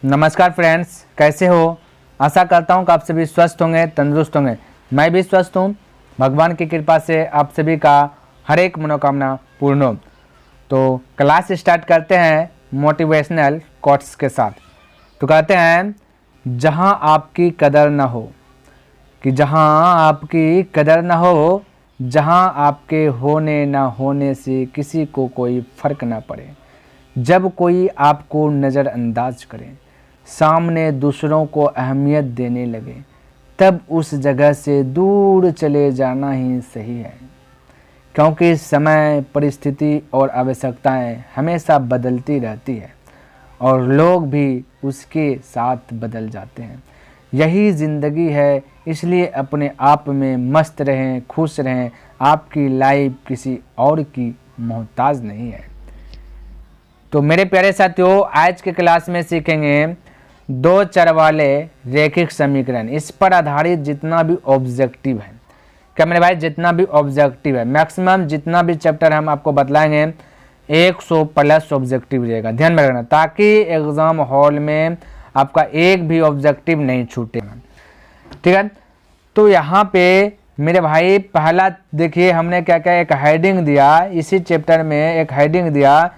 नमस्कार फ्रेंड्स, कैसे हो। आशा करता हूँ कि आप सभी स्वस्थ होंगे, तंदुरुस्त होंगे। मैं भी स्वस्थ हूँ। भगवान की कृपा से आप सभी का हर एक मनोकामना पूर्ण हो। तो क्लास स्टार्ट करते हैं मोटिवेशनल कोट्स के साथ। तो कहते हैं, जहाँ आपकी कदर न हो, कि जहाँ आपकी कदर न हो, जहाँ आपके होने न होने से किसी को कोई फर्क न पड़े, जब कोई आपको नज़रअंदाज करे, सामने दूसरों को अहमियत देने लगे, तब उस जगह से दूर चले जाना ही सही है। क्योंकि समय, परिस्थिति और आवश्यकताएं हमेशा बदलती रहती है और लोग भी उसके साथ बदल जाते हैं। यही ज़िंदगी है, इसलिए अपने आप में मस्त रहें, खुश रहें। आपकी लाइफ किसी और की मोहताज नहीं है। तो मेरे प्यारे साथियों, आज के क्लास में सीखेंगे दो चर वाले रैखिक समीकरण। इस पर आधारित जितना भी ऑब्जेक्टिव है, क्या मेरे भाई, जितना भी ऑब्जेक्टिव है, मैक्सिमम जितना भी चैप्टर हम आपको बतलाएंगे 100 प्लस ऑब्जेक्टिव रहेगा। ध्यान में रखना, ताकि एग्जाम हॉल में आपका एक भी ऑब्जेक्टिव नहीं छूटेगा। ठीक है। तो यहाँ पे मेरे भाई पहला देखिए, हमने क्या क्या एक हेडिंग दिया, इसी चैप्टर में एक हेडिंग दिया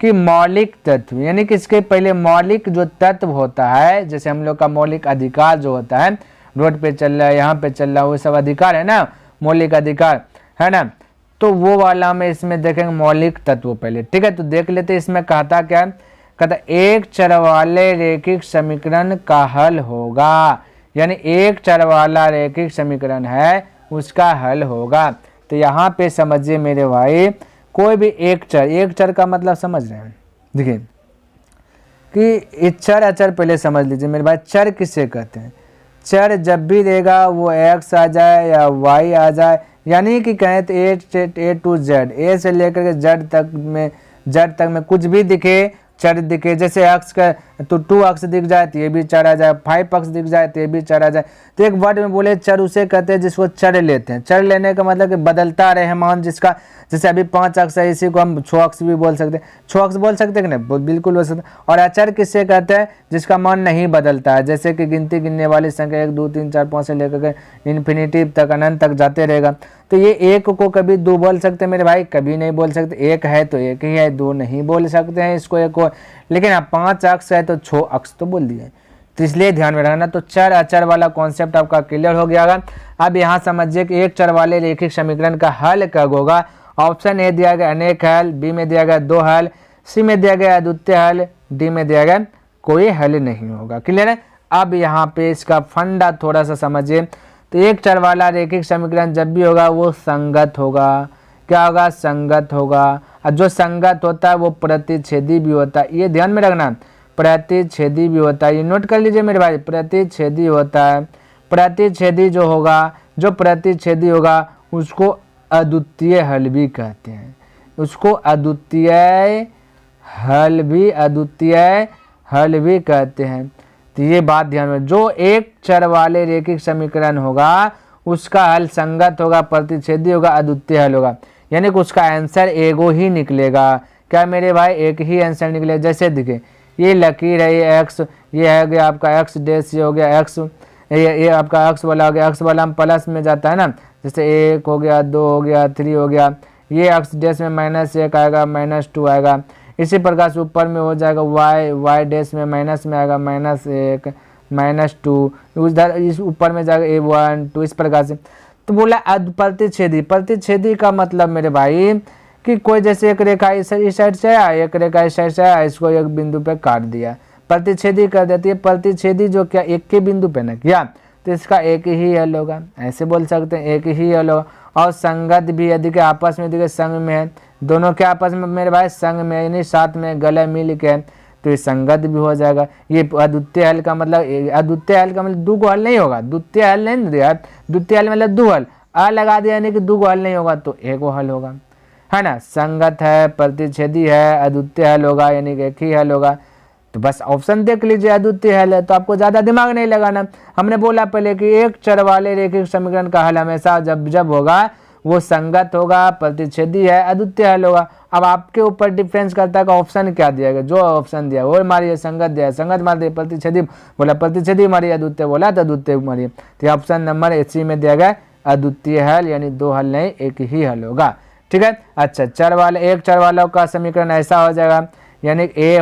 कि मौलिक तत्व, यानी कि इसके पहले मौलिक जो तत्व होता है, जैसे हम लोग का मौलिक अधिकार जो होता है, रोड पे चल रहा है, यहाँ पे चल रहा है, वो सब अधिकार है ना, मौलिक अधिकार है ना। तो वो वाला में इसमें देखेंगे मौलिक तत्व पहले। ठीक है। तो देख लेते, इसमें कहता क्या, कहता एक चर वाले रैखिक समीकरण का हल होगा, यानी एक चर वाला रैखिक समीकरण है उसका हल होगा। तो यहाँ पे समझिए मेरे भाई, कोई भी एक चर का मतलब समझ रहे हैं। देखिए कि चर अचर पहले समझ लीजिए मेरे भाई। चर किसे कहते हैं? चर जब भी देगा वो एक्स आ जाए या वाई आ जाए, यानी कि कहें तो ए टू जेड, ए से लेकर के जेड तक में कुछ भी दिखे, चर दिखे। जैसे अक्स का तो 2 अक्स दिख जाए तो ये भी चर आ जाए, 5 अक्स दिख जाए तो ये भी चर आ जाए। तो एक वर्ड में बोले चर उसे कहते हैं जिसको चर लेते हैं। चर लेने का मतलब कि बदलता रहे मान, जिसका जैसे अभी 5 अक्स है, इसी को हम 6 अक्स भी बोल सकते हैं। 6 अक्स बोल सकते हैं कि नहीं? बिल्कुल बोल सकते हैं। और अचर किससे कहते हैं? जिसका मान नहीं बदलता है, जैसे कि गिनने वाली संख्या 1 2 3 4 5 से लेकर के इन्फिनिटी तक, अनंत तक जाते रहेगा। तो ये एक को कभी 2 बोल सकते हैं मेरे भाई, कभी नहीं बोल सकते। एक है तो एक ही है, 2 नहीं बोल सकते हैं इसको एक को। लेकिन अब 5 अक्स है तो 6 अक्स तो बोल दिए। तो इसलिए ध्यान में रखना। तो चर अचर वाला कॉन्सेप्ट आपका क्लियर हो गया। अब यहाँ समझिए कि एक चर वाले रैखिक समीकरण का हल कब होगा। ऑप्शन ए दिया गया अनेक हल, बी में दिया गया 2 हल, सी में दिया गया अद्वितीय हल, डी में दिया गया कोई हल नहीं होगा। क्लियर है। अब यहाँ पे इसका फंडा थोड़ा सा समझिए। तो एक चर वाला रैखिक समीकरण जब भी होगा वो संगत होगा। क्या होगा? संगत होगा। और जो संगत होता है वो प्रतिच्छेदी भी होता है। ये ध्यान में रखना, प्रतिच्छेदी भी होता है। ये नोट कर लीजिए मेरे भाई, प्रतिच्छेदी होता है। प्रतिच्छेदी जो होगा, जो प्रतिच्छेदी होगा उसको अद्वितीय हल भी कहते हैं। उसको अद्वितीय हल भी कहते हैं। तो ये बात ध्यान में, जो एक चर वाले रैखिक समीकरण होगा उसका हल संगत होगा, प्रतिच्छेदी होगा, अद्वितीय हल होगा। यानी कि उसका आंसर एगो ही निकलेगा। क्या मेरे भाई? एक ही आंसर निकलेगा। जैसे देखिए ये लकीर है, ये एक्स, ये है गया आपका एक्स डैश, ये हो गया एक्स, ये आपका एक्स वाला हो गया। एक्स वाला हम प्लस में जाता है ना, जैसे 1 हो गया, 2 हो गया, 3 हो गया। ये एक्स डैश में -1 आएगा, -2 आएगा। इसी प्रकार से ऊपर में हो जाएगा वाई डैश में माइनस में आएगा -1 -2, उधर इस ऊपर में जाएगा A1 2, इस प्रकार से। तो बोला प्रतिच्छेदी। प्रतिच्छेदी का मतलब मेरे भाई कि कोई जैसे एक रेखा इस साइड से आया, एक रेखा इस साइड से आया, इसको एक बिंदु पे काट दिया, प्रतिच्छेदी कर देती है। प्रतिच्छेदी जो क्या एक के बिंदु पे ना किया, तो इसका एक ही हल होगा। ऐसे बोल सकते हैं, एक ही हल होगा। और संगत भी, यदि आपस में देखिए संग में है, दोनों के आपस में मेरे भाई संग में, यानी साथ में गले मिल के, तो ये संगत भी हो जाएगा। ये अद्वितीय हल का मतलब, अद्वितीय हल का मतलब 2 हल नहीं होगा। द्वितीय हल नहीं दिया, द्वितीय हल मतलब 2 हल, आ लगा दिया यानी कि 2 हल नहीं होगा, तो 1 हल होगा, है ना। संगत है, प्रतिच्छेदी है, अद्वितीय हल होगा, यानी कि एक ही हल होगा। तो बस ऑप्शन देख लीजिए, अद्वितीय हल है, तो आपको ज़्यादा दिमाग नहीं लगाना। हमने बोला पहले कि एक चर वाले रैखिक समीकरण का हल हमेशा जब होगा वो संगत होगा, प्रतिच्छेदी है, अद्वितीय हल होगा। अब आपके ऊपर डिफरेंस करता है कि ऑप्शन क्या दिया गया, जो ऑप्शन दिया वो मारिए, संगत दिया संगत मार दिए, प्रतिच्छेदी बोला प्रतिच्छेदी मारिए, अद्वितीय बोला तो अद्वितीय मारिए। तो ऑप्शन नंबर सी में दिया गया अद्वितीय हल, यानी दो हल नहीं एक ही हल होगा। ठीक है। अच्छा, चर वाले एक चर वालों का समीकरण ऐसा हो जाएगा, यानी ए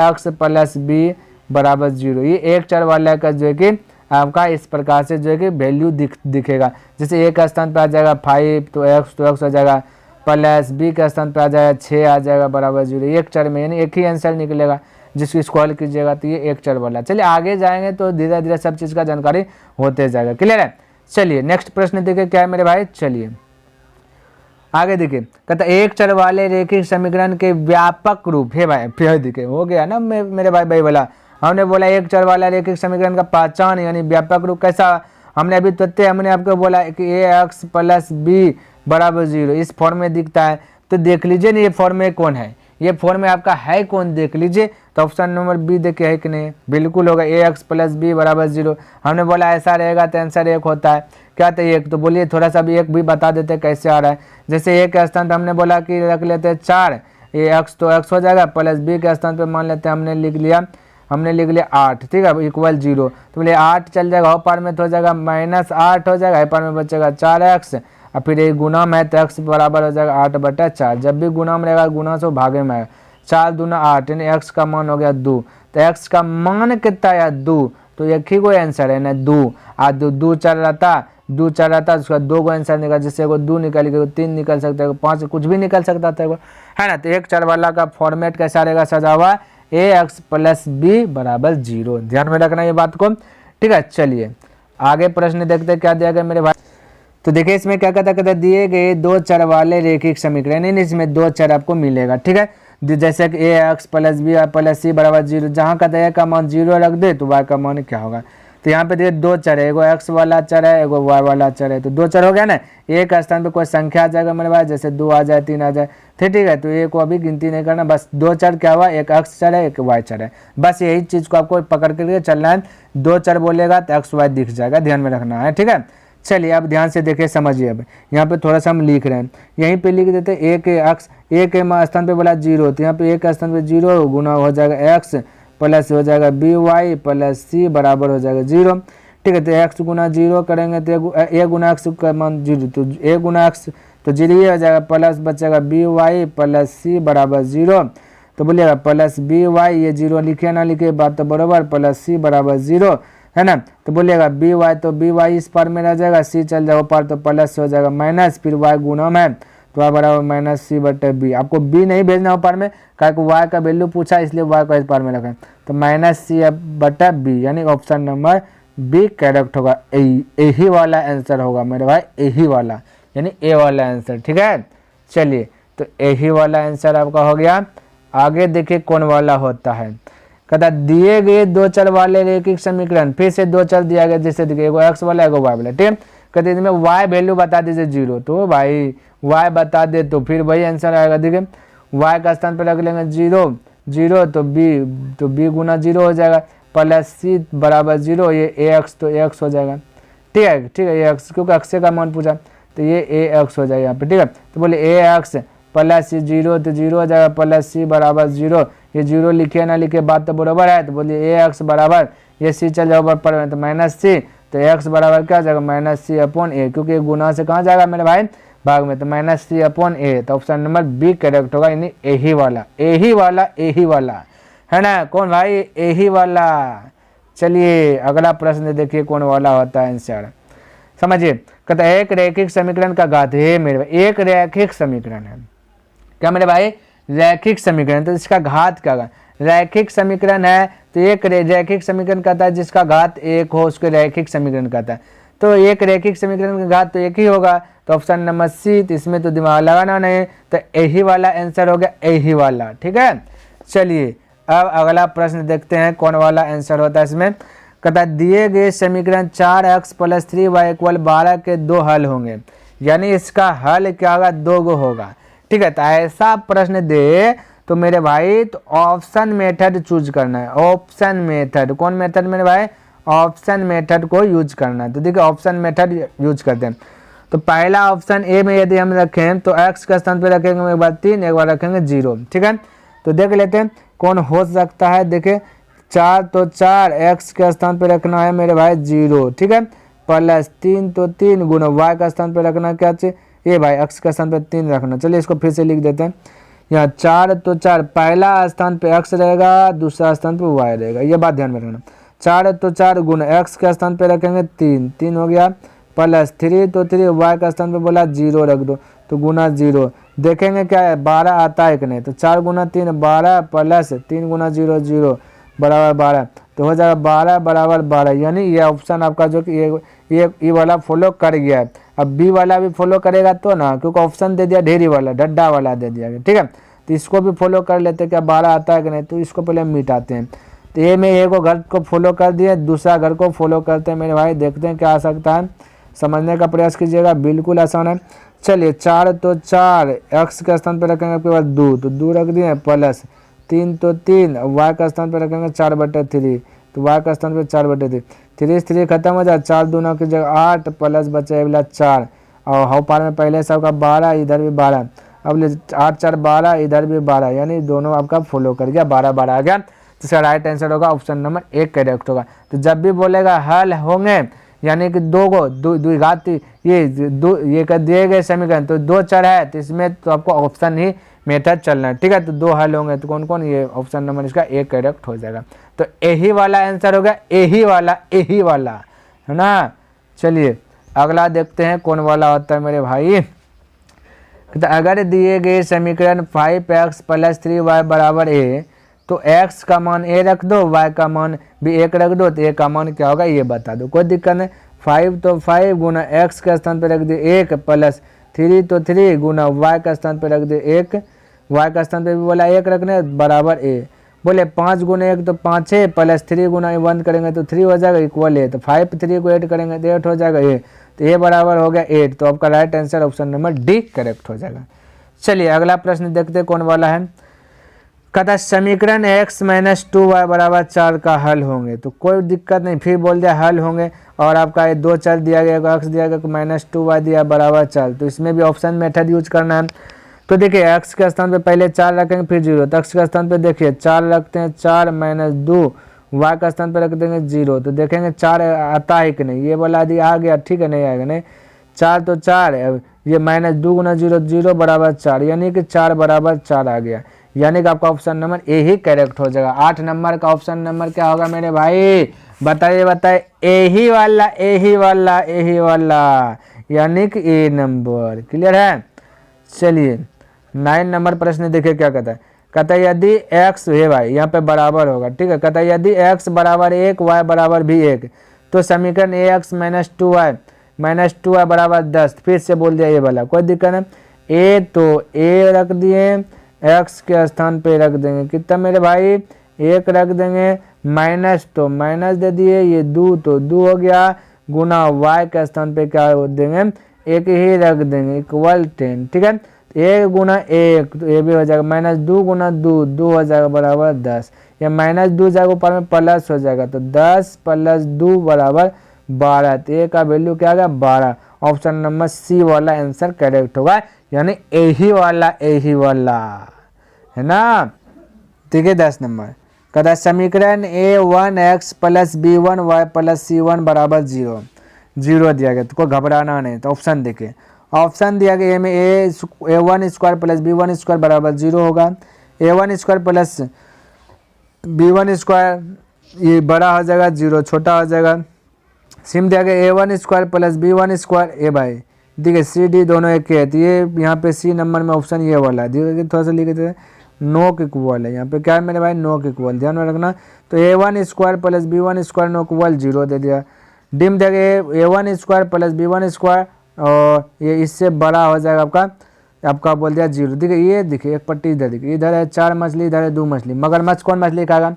एक्स प्लस बी बराबर 0। ये एक चर वाला का जो है कि आपका इस प्रकार से जो है कि वैल्यू दिखेगा। जैसे ए का स्थान पर आ जाएगा 5 तो एक्स हो जाएगा, प्लस बी का स्थान पर आ जाएगा 6 आ जाएगा बराबर 0। एक चर में यानी एक ही आंसर निकलेगा, जिसको इसको हल कीजिएगा तो ये एक चर वाला। चलिए आगे जाएंगे तो धीरे धीरे सब चीज़ का जानकारी होते जाएगा। क्लियर है। चलिए नेक्स्ट प्रश्न देखिए क्या है मेरे भाई। चलिए आगे देखिए, कहता एक चर वाले रेखिक समीकरण के व्यापक रूप है भाई। फिर देखिए हो गया ना मेरे भाई बोला, हमने बोला एक चर वाला रेखिक समीकरण का पहचान यानी व्यापक रूप कैसा। हमने अभी तथ्य हमने आपको बोला कि ए एक्स प्लस बी बराबर 0 इस फॉर्म में दिखता है। तो देख लीजिए ना ये फॉर्म में कौन है, ये फॉर्म में आपका है कौन, देख लीजिए। तो ऑप्शन नंबर बी देखिए है कि नहीं, बिल्कुल होगा, ए एक्स प्लस बी बराबर 0। हमने बोला ऐसा रहेगा तो आंसर एक होता है। क्या था एक, तो बोलिए थोड़ा सा भी एक भी बता देते कैसे आ रहा है। जैसे ए के स्थान पर हमने बोला कि रख लेते हैं 4, ए एक्स तो एक्स हो जाएगा, प्लस बी के स्थान पर मान लेते हैं हमने लिख लिया 8, ठीक है, इक्वल 0। तो बोले 8 चल जाएगा, और पार में तो हो जाएगा -8 हो जाएगा, पार में बचेगा 4x, और फिर ये गुणम है तो x बराबर हो जाएगा 8/4। जब भी गुणम रहेगा गुणा से भागे में आएगा, 4 दूना 8 यानी x का मान हो गया 2। तो x का मान कितना है 2, तो एक ही कोई आंसर है ना 2। आ 2 चल रहा था उसका 2 को आंसर निकल, जैसे एगो 2 निकल गया, 3 निकल सकता है, 5 कुछ भी निकल सकता था है ना। तो एक चर वाला का फॉर्मेट कैसा रहेगा सजा हुआ, ए एक्स प्लस बी बराबर 0। ध्यान में रखना ये बात को। ठीक है। चलिए आगे प्रश्न देखते हैं क्या दिया गया मेरे भाई। तो देखिए इसमें क्या कहता दिए गए दो चर वाले रेखिक समीकरण, इसमें दो चर आपको मिलेगा। ठीक है। जैसे कि ए X plus B plus C बराबर 0, जहाँ का ए का मान 0 रख दे तो वाई का मान क्या होगा। तो यहाँ पे देखिए दो चर है, एगो एक्स वाला चर है, एगो वाई वाला चर है। तो दो चर हो गया ना, एक स्थान पे कोई संख्या आ जाएगा मेरे भाई, जैसे 2 आ जाए 3 आ जाए, ठीक है। तो ये को अभी गिनती नहीं करना, बस दो चर क्या हुआ, एक एक्स चर है एक वाई चर है, बस यही चीज़ को आपको पकड़ करके चलना है। दो चर बोलेगा तो एक्स वाई दिख जाएगा, ध्यान में रखना है। ठीक है। चलिए अब ध्यान से देखिए समझिए। अब यहाँ पे थोड़ा सा हम लिख रहे हैं, यहीं पे लिख देते हैं एक एक्स, एक के स्थान पे बोला 0, तो यहाँ पे एक स्थान पे 0 गुना हो जाएगा एक्स प्लस हो जाएगा बी वाई प्लस सी बराबर हो जाएगा 0। ठीक है। तो एक्स गुना 0 करेंगे तो ए गुना एक्स का मान 0, तो ए गुना एक्स तो 0 ही हो जाएगा, प्लस बचेगा बी वाई प्लस सी बराबर 0। तो बोलिएगा प्लस बी वाई, ये 0 लिखे ना लिखे बात तो बराबर, प्लस सी बराबर 0 है ना। तो बोलिएगा बी वाई, तो बी वाई इस पार में रह जाएगा, सी चल जाएगा पार तो प्लस हो जाएगा माइनस, फिर वाई गुणम है तो वाई बराबर माइनस सी बटे बी। आपको बी नहीं भेजना हो पार में, क्या को वाई का वैल्यू पूछा इसलिए वाई को इस पार में रखा, तो माइनस सी बटा बी, यानी ऑप्शन नंबर बी करेक्ट होगा। यही वाला आंसर होगा मेरे भाई, यही वाला यानी ए वाला आंसर। ठीक है। चलिए तो यही वाला आंसर आपका हो गया। आगे देखिए कौन वाला होता है। कहता दिए गए दो चर वाले रेखिक समीकरण, फिर से दो चर दिया गया, जैसे देखिए एगो एक्स वाला एगो वाई वाला। ठीक है। कहते इसमें वाई वैल्यू बता दीजिए 0, तो भाई वाई बता दे तो फिर वही आंसर आएगा। देखिए वाई का स्थान पर रख लेंगे 0 तो बी गुना 0 हो जाएगा, प्लस सी बराबर 0, ये ए एक्स तो ए एक्स हो जाएगा। ठीक है। ठीक है, ये एक्स क्योंकि एक्स का मान पूछा तो ये ए एक्स हो जाएगा यहाँ पे। ठीक है। तो बोले ए एक्स प्लस 0 तो 0 हो जाएगा, प्लस सी बराबर 0, ये 0 लिखे ना लिखे बात तो बराबर है। तो बोलिए ए एक्स बराबर, ये सी चल जाएगा ऊपर में तो माइनस सी, तो एक्स बराबर क्या हो जाएगा माइनस सी अपॉन ए, क्योंकि गुना से कहाँ जाएगा मेरे भाई भाग में, तो माइनस सी अपॉन ए। तो ऑप्शन नंबर बी करेक्ट होगा, यानी यही वाला है ना। कौन भाई, यही वाला। चलिए अगला प्रश्न देखिए कौन वाला होता है आंसर, समझिए। कहता है एक रैखिक समीकरण का घात है मेरे भाई, एक रैखिक समीकरण है क्या मेरे भाई, रैखिक समीकरण, तो इसका घात क्या होगा, रैखिक समीकरण है तो एक रैखिक समीकरण कहता है जिसका घात 1 हो उसको रैखिक समीकरण कहता है। तो एक रैखिक समीकरण का घात तो एक ही होगा, तो ऑप्शन नंबर सी, तो इसमें तो दिमाग लगाना नहीं, तो यही वाला आंसर हो गया, यही वाला। ठीक है। चलिए अब अगला प्रश्न देखते हैं कौन वाला आंसर होता है इसमें। कहता है दिए गए समीकरण 4x प्लस 3y इक्वल 12 के दो हल होंगे, यानी इसका हल क्या होगा, 2 गो होगा। ठीक है। तो ऐसा प्रश्न दे तो मेरे भाई तो ऑप्शन मेथड चूज करना है। ऑप्शन मेथड, कौन मेथड मेरे भाई, ऑप्शन मेथड को यूज करना है। तो देखिए ऑप्शन मेथड यूज करते हैं। तो पहला ऑप्शन ए में यदि हम रखें तो x के स्थान पे रखेंगे एक बार 3, एक बार रखेंगे 0, ठीक है। तो देख लेते हैं कौन हो सकता है। देखिए 4 तो 4, x के स्थान पे रखना है मेरे भाई 0, ठीक है, प्लस 3 तो 3 गुना y का स्थान पे रखना क्या चाहिए, ये भाई x का स्थान पे 3 रखना। चलिए इसको फिर से लिख देते हैं। यहाँ 4 तो 4, पहला स्थान पे x रहेगा, दूसरा स्थान पे y रहेगा, ये बात ध्यान में रखना। 4 तो 4 गुना x के स्थान पे रखेंगे 3, 3 हो गया, प्लस 3 तो 3 y का स्थान पे बोला 0 रख दो, तो गुना 0 देखेंगे क्या है 12 आता है कि नहीं। तो 4 गुना 3 12 प्लस 3 गुना 0 0 बराबर 12, तो हो जाएगा 12 बराबर 12, यानी ये ऑप्शन आपका जो कि ये वाला फॉलो कर गया है। अब बी वाला भी फॉलो करेगा तो ना, क्योंकि ऑप्शन दे दिया ढेरी वाला, डड्डा वाला दे दिया गया, ठीक है। तो इसको भी फॉलो कर लेते हैं, क्या 12 आता है कि नहीं, तो इसको पहले मिटाते हैं। तो ए में ए को घर को फॉलो कर दिए, दूसरा घर को फॉलो करते हैं मेरे भाई, देखते हैं क्या आ सकता है, समझने का प्रयास कीजिएगा, बिल्कुल आसान है। चलिए 4 तो 4, एक्स के स्थान पर रखेंगे आपके पास 2, तो 2 रख दिए, प्लस 3 तो 3, वाई का स्थान पर रखेंगे 4/3, तो वाई का स्थान पर 4/3, 3 3 खत्म हो जाए, 4 दूना की जगह 8 प्लस बचे अगला 4, और हाउ पार में पहले सबका 12, इधर भी 12, अब 8 4 12, इधर भी 12, यानी दोनों आपका फॉलो कर गया, 12 12 आ गया। तो इसका राइट आंसर होगा ऑप्शन नंबर 1 करेक्ट होगा। तो जब भी बोलेगा हल होंगे, यानी कि दो को द्विघात ये कर दिए गए समीकरण, तो 2 चर है, तो इसमें तो आपको ऑप्शन ही मेथड चलना है, ठीक है। तो 2 हल होंगे, तो कौन कौन, ये ऑप्शन नंबर इसका 1 करेक्ट हो जाएगा। तो यही वाला आंसर होगा, यही वाला है ना। चलिए अगला देखते हैं कौन वाला होता है मेरे भाई। तो अगर दिए गए समीकरण 5x + 3y बराबर a, तो x का मान a रख दो, y का मान भी 1 रख दो, तो a का मान क्या होगा ये बता दो, कोई दिक्कत नहीं। 5 तो 5 गुना x के स्थान पर रख दिए 1, प्लस 3 तो 3 गुना y का स्थान पर रख दिए 1, y का स्थान पर भी बोला 1 रखने, बराबर a। बोले 5 गुना 1 तो 5 है, प्लस 3 गुना 1 करेंगे तो 3 हो जाएगा, इक्वल है, तो 5 3 को 8 करेंगे तो 8 हो जाएगा a, तो a बराबर हो गया 8। तो आपका right answer option number D correct हो जाएगा। चलिए अगला प्रश्न देखते हैं कौन वाला है। कहता समीकरण x - 2y बराबर 4 का हल होंगे, तो कोई दिक्कत नहीं, फिर बोल दिया हल होंगे, और आपका ये 2 चर दिया गया, x दिया गया, -2y दिया बराबर 4, तो इसमें भी ऑप्शन मेथड यूज करना है। तो देखिए x के स्थान पे पहले 4 रखेंगे फिर 0, तो x के स्थान पे देखिए 4 रखते हैं, 4 - 2, y का स्थान पे रख देंगे 0, तो देखेंगे 4 आता है कि नहीं, ये वाला यदि आ गया ठीक है, नहीं आएगा नहीं। 4 तो 4, ये -2 गुना 0 0 बराबर 4, यानी कि 4 बराबर 4 आ गया, यानी कि आपका option number A he correct हो जाएगा। 8 नंबर का ऑप्शन नंबर क्या होगा मेरे भाई, बताइए, यही वाला, यानी कि ए नंबर, क्लियर है। चलिए 9 नंबर प्रश्न देखिए क्या कहता है। कहता है यदि x है भाई यहाँ पे बराबर होगा, ठीक है। कहता है यदि x बराबर 1, y बराबर भी 1, तो समीकरण ax - 2y बराबर 10, फिर से बोल दिया ये वाला, कोई दिक्कत नहीं। a तो a रख दिए, x के स्थान पे रख देंगे कितना मेरे भाई 1 रख देंगे, माइनस तो माइनस दे दिए, ये 2 तो 2 हो गया, गुना y के स्थान पे क्या देंगे 1 ही रख देंगे, इक्वल 10, ठीक है। 1 गुना 1 तो ये भी हो जाएगा, -2 गुना 2 2 हो जाएगा बराबर 10, या -2 जाएगा ऊपर में प्लस हो जाएगा, तो 10 + 2 बराबर 12, तो ए का वैल्यू क्या आ गया 12। ऑप्शन नंबर सी वाला आंसर करेक्ट होगा, यानी यही वाला है ना। ठीक है 10 नंबर कहता है समीकरण a1x + b1y + c1 बराबर 0 दिया गया, तो कोई घबराना नहीं। तो ऑप्शन देखिए, ऑप्शन दिया गया में a1² + b1² बराबर 0 होगा, a1² + b1² ये बड़ा हो जाएगा, 0 छोटा हो जाएगा। सिम दिया गया a1² + b1², ए भाई देखिए सी डी दोनों एक है, तो ये यहाँ पे सी नंबर में ऑप्शन ये वाला है, देखिए थोड़ा सा लिख देते नोक इक्वल है, यहाँ पे क्या है मेरे भाई नोक इक्वल, ध्यान में रखना। तो a1² + b1² नोक इक्वल 0 दे दिया। डिम दिया गया a1² + b1², और ये इससे बड़ा हो जाएगा आपका बोल दिया 0। देखिए एक पट्टी इधर देखिए, इधर है 4 मछली, इधर है 2 मछली। मगरमच्छ कौन मछली खाएगा,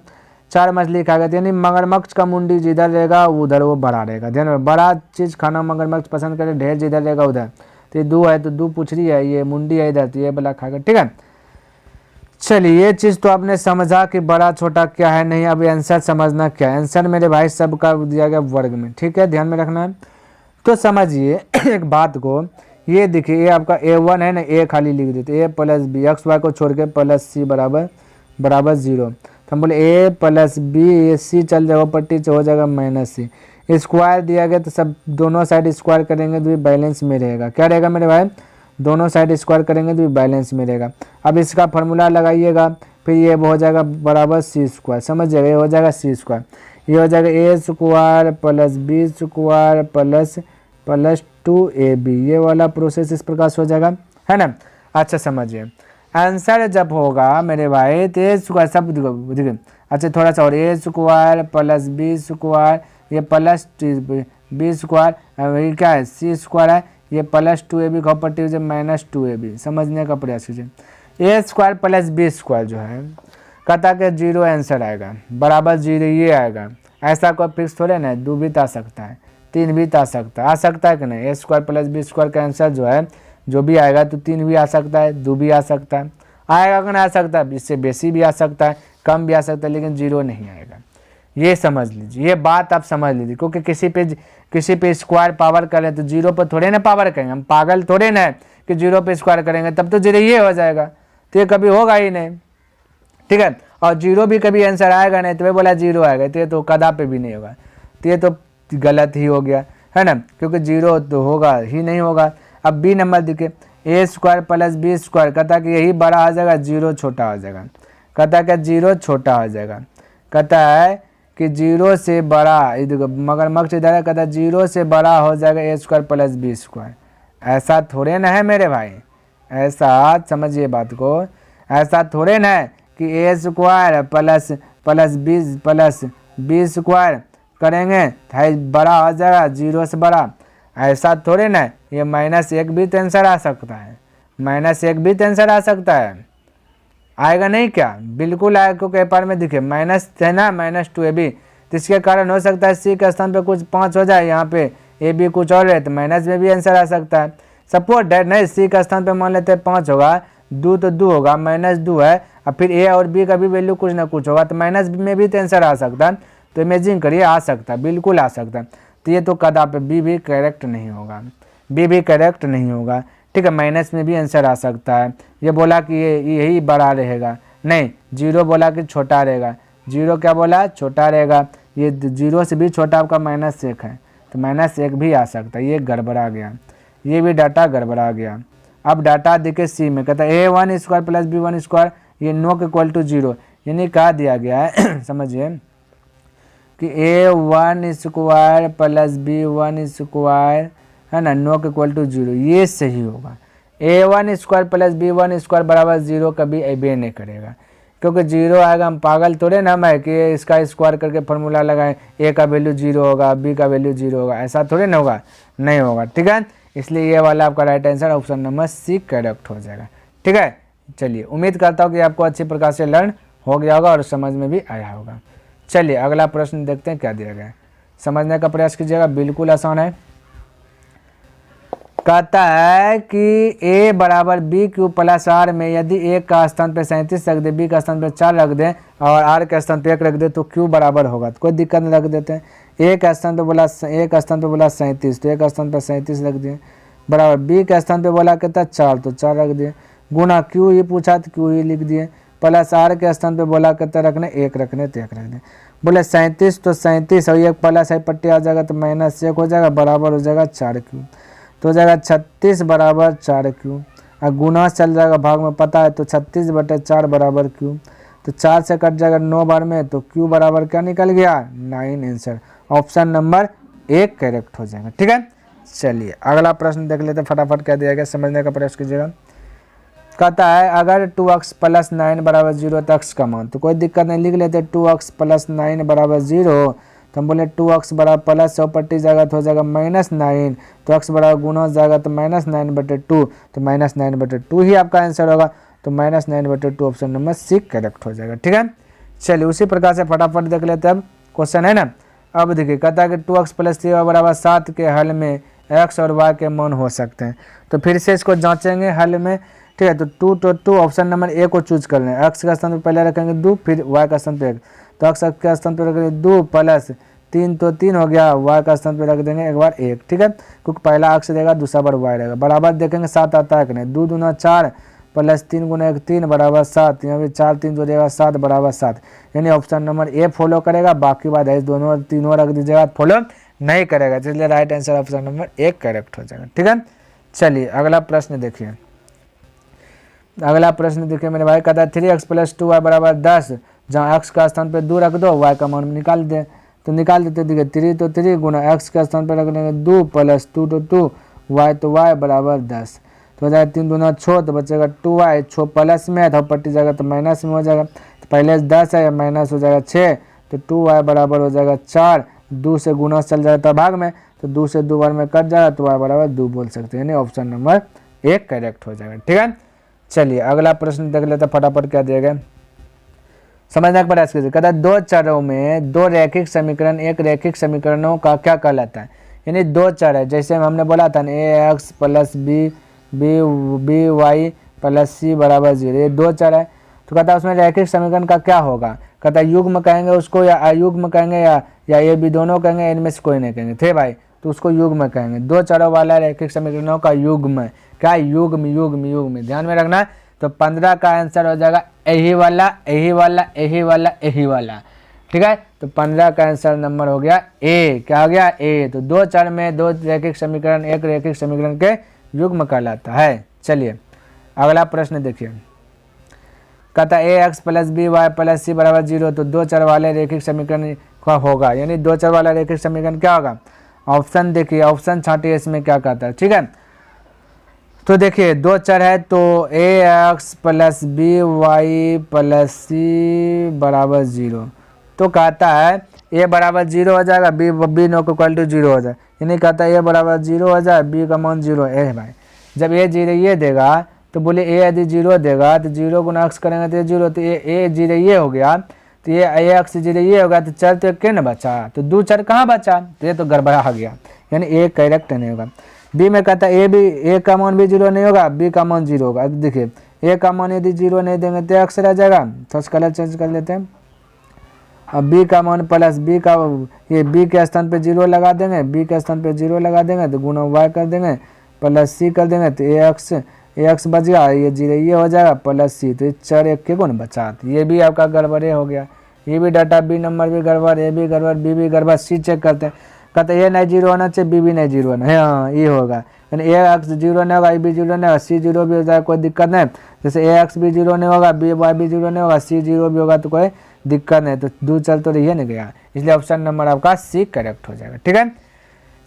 4 मछली खाएगा, यानी मगरमच्छ का मुंडी जिधर रहेगा उधर वो बड़ा रहेगा। ध्यान में, बड़ा चीज़ खाना मगरमच्छ पसंद करे, ढेर जिधर रहेगा उधर। तो ये 2 है तो 2 पुछड़ी है, ये मुंडी है इधर, तो ये वाला खाएगा, ठीक है। चलिए ये चीज़ तो आपने समझा कि बड़ा छोटा क्या है, नहीं अब आंसर समझना क्या है। आंसर मेरे भाई सबका दिया गया वर्ग में, ठीक है, ध्यान में रखना है। तो समझिए एक बात को, ये देखिए ये आपका a1 है ना, a खाली लिख देते, a plus B, X Y को छोड़ के प्लस सी बराबर बराबर 0। तो हम बोले a प्लस बी, ये सी चल जाएगा पट्टी से, हो जाएगा माइनस सी। स्क्वायर दिया गया तो सब दोनों साइड स्क्वायर करेंगे तो भी बैलेंस में रहेगा। क्या रहेगा मेरे भाई, दोनों साइड स्क्वायर करेंगे तो भी बैलेंस में रहेगा। अब इसका फार्मूला लगाइएगा, फिर ये हो जाएगा बराबर सी स्क्वायर, समझ जाएगा, ये हो जाएगा सी स्क्वायर, ये हो जाएगा A square plus B square plus plus 2ab, ये वाला प्रोसेस इस प्रकार से हो जाएगा, है ना। अच्छा समझिए, आंसर जब होगा मेरे भाई तो ए स्क्वायर सब देखिए, अच्छा थोड़ा सा और, ए स्क्वायर प्लस बी स्क्वायर, ये प्लस बी स्क्वायर, ये क्या है सी स्क्वायर है, ये प्लस 2ab का पट्टी हो जाए माइनस 2ab, समझने का प्रयास कीजिए। ए स्क्वायर प्लस बी स्क्वायर जो है कहता कि 0 आंसर आएगा, बराबर 0 ये आएगा। ऐसा कोई फिक्स थोड़े ना, 2 भी आ सकता है, 3 भी आ सकता है कि नहीं। ए स्क्वायर प्लस बी स्क्वायर का आंसर जो है जो भी आएगा तो 3 भी आ सकता है, 2 भी आ सकता है, आएगा कि नहीं आ सकता है, इससे बेसी भी आ सकता है, कम भी आ सकता है, लेकिन 0 नहीं आएगा। ये समझ लीजिए, ये बात आप समझ लीजिए, क्योंकि किसी पे स्क्वायर पावर करें तो 0 पर थोड़े ना पावर करेंगे, हम पागल थोड़े ना है कि 0 पे स्क्वायर करेंगे तब तो 0 ये हो जाएगा, तो ये कभी होगा ही नहीं, ठीक है। और 0 भी कभी आंसर आएगा नहीं, तो वे बोला 0 आएगा, तो ये तो कदा पे भी नहीं होगा, तो ये तो गलत ही हो गया, है ना, क्योंकि 0 तो होगा ही नहीं होगा। अब बी नंबर देखिए, ए स्क्वायर प्लस बी स्क्वायर, कहता कि यही बड़ा आ जाएगा, 0 छोटा हो जाएगा, कहता कि 0 छोटा हो जाएगा, कहता है कि 0 से बड़ा, मगरमच्छ इधर है, कहता है 0 से बड़ा हो जाएगा A square plus B square. ऐसा थोड़े ना है मेरे भाई, ऐसा समझिए बात को, ऐसा थोड़े ना है कि ए स्क्वायर प्लस बी स्क्वायर करेंगे तो बड़ा हो जाएगा 0 से बड़ा, ऐसा थोड़े ना। ये -1 भी तो आंसर आ सकता है, -1 भी तो आंसर आ सकता है, आएगा नहीं क्या, बिल्कुल आएगा, क्योंकि पेपर में देखिए माइनस है ना, -2ab, तो इसके कारण हो सकता है सी के स्थान पे कुछ 5 हो जाए, यहाँ पे ए बी कुछ और है तो माइनस में भी आंसर आ सकता है। सपोज डेट नहीं, सी का स्थान पे मान लेते हैं 5 होगा, 2 तो 2 होगा, -2 है, अब फिर ए और बी का भी वैल्यू कुछ ना कुछ होगा, तो माइनस में भी तो आंसर आ सकता है। तो इमेजिन करिए आ सकता है, बिल्कुल आ सकता है, तो ये तो कदा पे बी भी करेक्ट नहीं होगा, बी भी करेक्ट नहीं होगा, ठीक है। माइनस में भी आंसर आ सकता है, ये बोला कि ये यही बड़ा रहेगा, नहीं 0 बोला कि छोटा रहेगा, 0 क्या बोला छोटा रहेगा, ये 0 से भी छोटा आपका -1 है, तो -1 भी आ सकता है, ये गड़बड़ा गया, ये भी डाटा गड़बड़ा गया। अब डाटा देखिए सी में, कहता है a1 square plus b1 square, ये नॉट इक्वल टू 0, यानी कहा दिया गया है समझिए कि a1 square plus b1 square, है ना, नॉट इक्वल टू 0, ये सही होगा। a1 square plus b1 square बराबर 0 कभी एबे नहीं करेगा, क्योंकि 0 आएगा, हम पागल थोड़े ना है कि इसका स्क्वायर करके फॉर्मूला लगाएं, a का वैल्यू 0 होगा, b का वैल्यू 0 होगा, ऐसा थोड़े ना होगा, नहीं होगा, ठीक है। इसलिए ये वाला आपका right answer option number C correct हो जाएगा, ठीक है। चलिए उम्मीद करता हूँ कि आपको अच्छी प्रकार से लर्न हो गया होगा और समझ में भी आया होगा। चलिए अगला प्रश्न देखते हैं क्या दिया गया है, समझने का प्रयास कीजिएगा, बिल्कुल आसान है। कहता है कि a बराबर बी क्यू प्लस आर में यदि a का स्थान पे 37 रख दे, b का स्थान पे 4 रख दे और r के स्थान पे 1 रख दे तो q बराबर होगा, तो कोई दिक्कत नहीं, रख देते हैं। a का स्थान पे बोला 37, तो a का स्थान पे 37 रख दिए, बराबर b के स्थान पे बोला कहता 4, तो 4 रख दिए, गुना q ही पूछा तो q ही लिख दिए, प्लस r के स्थान पे बोला कहता रखने 1 रखने तो 1 रख दिए। बोले 37 तो 37 और एक प्लस है पट्टी आ जाएगा तो -1 हो जाएगा, बराबर हो जाएगा 4q, तो हो जाएगा 36 बराबर 4q, और गुना चल जाएगा भाग में पता है, तो 36/4 बराबर q, तो 4 से कट जाएगा 9 बार में, तो q बराबर क्या निकल गया 9 आंसर, ऑप्शन नंबर 1 करेक्ट हो जाएगा, ठीक है। चलिए अगला प्रश्न देख लेते हैं, फटाफट क्या दिया गया समझने का प्रयास कीजिएगा। कहता है अगर 2x प्लस 9 बराबर 0 तो x का मान, तो कोई दिक्कत नहीं, लिख लेते 2x प्लस 9 बराबर 0, तो हम बोले 2x बराबर प्लस 100 पट्टी जाएगा तो हो जाएगा -9, तो x बराबर गुना जाएगा तो -9/2, तो -9/2 ही आपका आंसर होगा, तो -9/2 ऑप्शन नंबर सी करेक्ट हो जाएगा, ठीक है। चलिए उसी प्रकार से फटाफट देख लेते हैं, अब क्वेश्चन है ना। अब देखिए कहता है कि 2x प्लस 3 बराबर 7 के हल में x और y के मान हो सकते हैं, तो फिर से इसको जांचेंगे हल में, ठीक है। तो 2 ऑप्शन नंबर ए को चूज कर लें, x का स्थान पे पहले रखेंगे 2, फिर y का स्थान पे 1, तो x के स्थान पे रखेंगे 2 प्लस 3 तो 3 हो गया, y का स्थान पे रख देंगे एक बार 1, ठीक है, क्योंकि पहला अक्ष रहेगा दूसरा बार y रहेगा। बराबर देखेंगे 7 आता है कि नहीं, 2 दूना 4 प्लस 3 गुना 1 3 बराबर 7, यहाँ भी 4 3 जोड़ेगा 7 बराबर 7, यानी ऑप्शन नंबर ए फॉलो करेगा, बाकी बात है दोनों तीनों रख दीजिएगा फॉलो नहीं करेगा, इसलिए right answer option number 1 correct हो जाएगा, ठीक है। चलिए अगला प्रश्न देखिए, अगला प्रश्न देखिए मेरे भाई, कहता है 3x + 2y बराबर 10, जहाँ x का स्थान पे 2 रख दो, y का मान निकाल दे, तो निकाल देते, देखिए 3 तो 3 गुना x के स्थान पे रख देंगे 2 प्लस 2 तो 2 y तो y बराबर 10, तो हो जाएगा 3 दूना 6, तो बचेगा 2y, 6 प्लस में था पट्टी जाएगा तो माइनस में हो जाएगा, तो पहले 10 है माइनस हो जाएगा 6, तो 2y बराबर हो जाएगा 4, 2 से गुना चल जाता भाग में, तो 2 से 2 बार में कट जाएगा, तो y बराबर 2 बोल सकते हैं, यानी ऑप्शन नंबर 1 करेक्ट हो जाएगा, ठीक है। चलिए अगला प्रश्न देख लेते हैं फटाफट क्या दिया गया, समझने का प्रयास कीजिए। कहता है 2 चरों में 2 रैखिक समीकरण एक रैखिक समीकरणों का क्या कहलाता है, यानी 2 चर है, जैसे हमने बोला था ना ax + by + c बराबर 0, ये 2 चर है, तो कहता है उसमें रैखिक समीकरण का क्या होगा, कहता है युग्म कहेंगे उसको या अयुग्म कहेंगे या ये भी दोनों कहेंगे, इनमें से कोई नहीं कहेंगे, थे भाई, तो उसको युग्म कहेंगे। 2 चरों वाला रैखिक समीकरणों का युग्म, क्या युग्म युग्म युग्म ध्यान में रखना, तो 15 का आंसर हो जाएगा यही वाला यही वाला यही वाला यही वाला, ठीक है, तो 15 का आंसर नंबर हो गया ए, क्या हो गया ए, तो 2 चर में 2 रैखिक समीकरण एक रैखिक समीकरण के युग्म कहलाता है। चलिए अगला प्रश्न देखिए, कहता है ax + by + c बराबर 0, तो 2 चर वाले रैखिक समीकरण का होगा, यानी 2 चर वाला रैखिक समीकरण क्या होगा, ऑप्शन देखिए, ऑप्शन छांटिए इसमें क्या कहता है, ठीक है, तो देखिए 2 चर है तो ax + by + c बराबर 0, तो कहता है a बराबर 0 हो जाएगा, b नो इक्वल टू 0 हो जाए, यानी कहता है a बराबर 0 हो जाए, b का मान 0 है भाई, जब a 0 ये देगा तो बोले a यदि 0 देगा तो 0 गुना x करेंगे तो 0, तो a 0 ये हो गया, तो ये ax 0 ये होगा, तो चर तो क्या न बचा, तो 2 चर कहाँ बचा, तो ये तो गड़बड़ा गया, यानी a करेक्ट नहीं होगा। बी में कहता है ए का मान भी 0 नहीं होगा, बी का मान 0 होगा, देखिए ए का मान यदि 0 नहीं देंगे तो x रह जाएगा, तो कलर चेंज कर लेते हैं, अब बी का मान प्लस बी का, ये बी के स्थान पे 0 लगा देंगे, बी के स्थान पे 0 लगा देंगे तो गुना y कर देंगे प्लस सी कर देंगे, तो एक्स बच गया, ये 0 ये हो जाएगा प्लस सी, तो 4 1 के गुण बचा, ये भी आपका गड़बड़े हो गया, ये भी डाटा बी नंबर भी गड़बड़, ए भी गड़बड़, बी भी गड़बड़, सी चेक करते हैं, कहते ये नहीं 0 होना चाहिए, बी भी नहीं 0 होना है, हाँ ये होगा, यानी ए एक्स 0 नहीं होगा, ए बी 0 नहीं होगा, सी 0 भी हो जाएगा, कोई दिक्कत नहीं, जैसे ए एक्स भी 0 नहीं होगा, बी वाई भी 0 नहीं होगा, सी 0 भी होगा तो कोई दिक्कत नहीं, तो 2 चल तो रही नहीं गया, इसलिए ऑप्शन नंबर आपका सी करेक्ट हो जाएगा, ठीक है।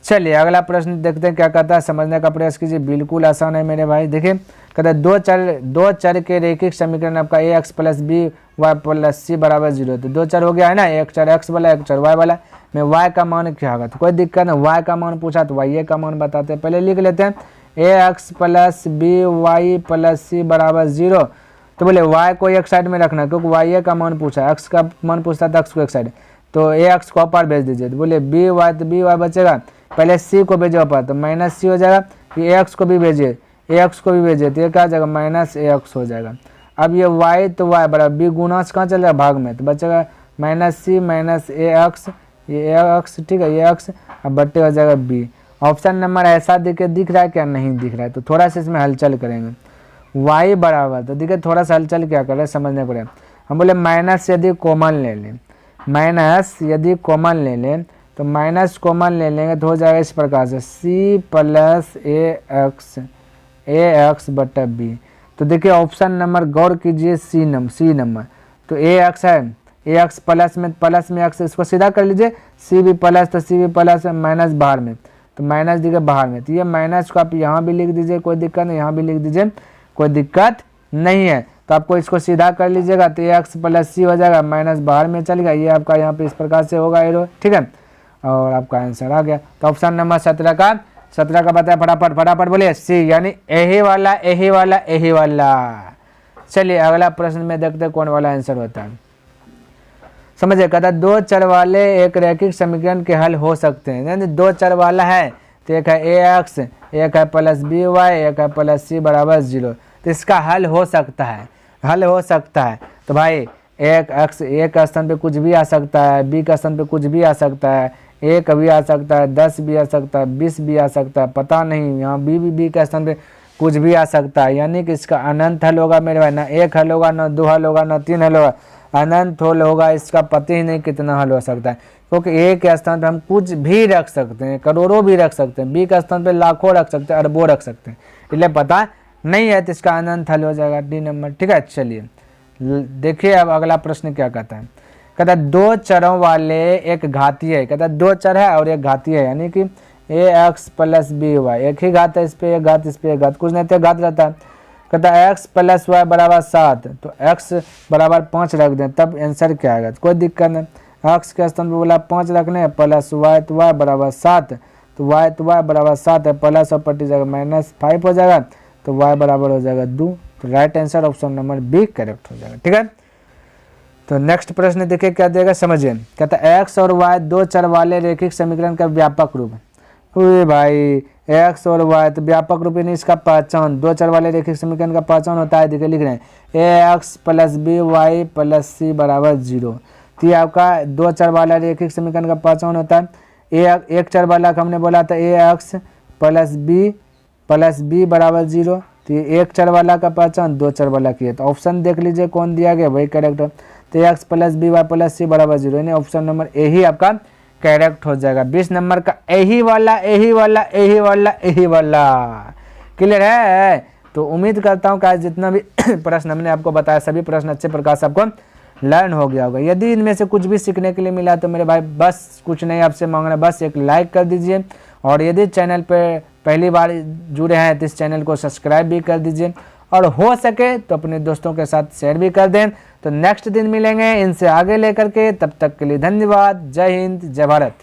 चलिए अगला प्रश्न देखते हैं क्या कहता है, समझने का प्रयास कीजिए, बिल्कुल आसान है मेरे भाई। देखिए कहता है 2 चर के रैखिक समीकरण आपका ax + by + c बराबर 0, तो 2 चर हो गया है ना, एक चर x वाला एक चर y वाला, में y का मान क्या होगा, तो कोई दिक्कत नहीं, y का मान पूछा तो y का मान बताते हैं, पहले लिख लेते हैं ax + by + c बराबर 0, तो बोले y को एक साइड में रखना, क्योंकि y का मान पूछा, x का मान पूछता था, x को एक साइड, तो ax को ऊपर भेज दीजिए, तो बोले by तो by बचेगा, पहले c को भेजे ऊपर तो -c हो जाएगा, ये ax को भी भेजिए, ax को भी भेजिए, तो ये क्या हो जाएगा -ax हो जाएगा। अब ये y तो y बराबर b गुना से कहाँ चल रहा है भाग में, तो बचेगा -c -ax, ये ax ठीक है, ये x, अब बट्टे हो जाएगा b। ऑप्शन नंबर ऐसा दिख रहा है क्या, नहीं दिख रहा है, तो थोड़ा सा इसमें हलचल करेंगे, y बराबर, तो देखिए थोड़ा सा हलचल क्या कर रहे हैं समझने पड़ेगा, हम बोले माइनस यदि कॉमन ले लें, माइनस यदि कॉमन ले लें, तो माइनस कॉमन ले लेंगे तो हो जाएगा इस प्रकार से c + ax बटा b, तो देखिए ऑप्शन नंबर गौर कीजिए, सी नंबर, तो ax है, ax प्लस में x, इसको सीधा कर लीजिए, c भी प्लस तो c भी प्लस, माइनस बाहर में, तो माइनस दिखे बाहर में, तो ये माइनस को आप यहाँ भी लिख दीजिए, कोई दिक्कत नहीं, यहाँ भी लिख दीजिए, कोई दिक्कत नहीं है, तो आपको इसको सीधा कर लीजिएगा, तो ax + c हो जाएगा, माइनस बाहर में चल गया, ये आपका यहाँ पे इस प्रकार से होगा एरो, ठीक है, और आपका आंसर आ गया। तो ऑप्शन नंबर 17 का बताया, फटाफट बोलिए सी, यानी यही वाला। चलिए अगला प्रश्न में देखते हैं कौन वाला आंसर होता है, समझिए। कहता है 2 चर वाले एक रैखिक समीकरण के हल हो सकते हैं, यानी 2 चर वाला है, तो एक है ax, एक है +by, एक है +c बराबर 0, तो इसका हल हो सकता है, तो भाई एक एक्स ए का स्थान पे कुछ भी आ सकता है, बी का स्थान पे कुछ भी आ सकता है, एक भी आ सकता है, 10 भी आ सकता है, 20 भी आ सकता है, पता नहीं। यहाँ बी का स्थान पे कुछ भी आ सकता है, यानी कि इसका अनंत हल होगा मेरे भाई। ना एक हल होगा, ना दो हल होगा, ना तीन हल होगा, अनंत हल होगा। इसका पता ही नहीं कितना हल हो सकता है, क्योंकि ए के स्थान पे हम कुछ भी रख सकते हैं, करोड़ों भी रख सकते हैं, बी का स्थान पे लाखों रख सकते हैं, अरबों रख सकते हैं, इसलिए पता नहीं है, तो इसका अनंत हल हो जाएगा डी नंबर। ठीक है, चलिए देखिए अब अगला प्रश्न क्या कहता है। कहता है दो चरों वाले एक घातीय है। कहता है दो चर है और एक घातीय है, यानी कि ए एक्स प्लस बी वाई, एक ही घात है, इस पे एक घात, इस पे एक घात, कुछ नहीं तो घात रहता है। कहता है एक्स प्लस वाई बराबर 7, तो एक्स बराबर 5 रख दें, तब आंसर क्या आएगा। कोई दिक्कत नहीं, एक्स के स्थान पर बोला 5 रखने, प्लस वाई तो वाई बराबर 7, तो वाई बराबर 7 है, प्लस और पट्टी जगह -5 हो जाएगा, तो वाई बराबर हो जाएगा 2। तो right answer option number B correct हो जाएगा। ठीक है, तो नेक्स्ट प्रश्न देखिए क्या देगा, समझिए। कहता है एक्स और वाई दो चर वाले रैखिक समीकरण का व्यापक रूप। हुए भाई एक्स और वाई तो व्यापक रूप यानी इसका पहचान, दो चर वाले रैखिक समीकरण का पहचान होता है। देखिए लिख रहे हैं A X plus B Y plus C बराबर 0। तो ये आपका दो चर वाला रैखिक समीकरण का पहचान होता है। एक चर वाला का हमने बोला था ए एक्स प्लस बी बराबर 0। तो ये एक चर वाला का पहचान दो चर वाला की है, तो ऑप्शन देख लीजिए कौन दिया गया, वही करेक्ट है। तो X plus B Y plus C बराबर 0, यानी ऑप्शन नंबर ए ही आपका करेक्ट हो जाएगा। 20 नंबर का यही वाला क्लियर है। तो उम्मीद करता हूँ कि जितना भी प्रश्न हमने आपको बताया सभी प्रश्न अच्छे प्रकार से आपको लर्न हो गया होगा। यदि इनमें से कुछ भी सीखने के लिए मिला तो मेरे भाई बस कुछ नहीं आपसे मांगना, बस एक लाइक कर दीजिए, और यदि चैनल पे पहली बार जुड़े हैं तो इस चैनल को सब्सक्राइब भी कर दीजिए, और हो सके तो अपने दोस्तों के साथ शेयर भी कर दें। तो नेक्स्ट दिन मिलेंगे इनसे आगे लेकर के, तब तक के लिए धन्यवाद। जय हिंद, जय भारत।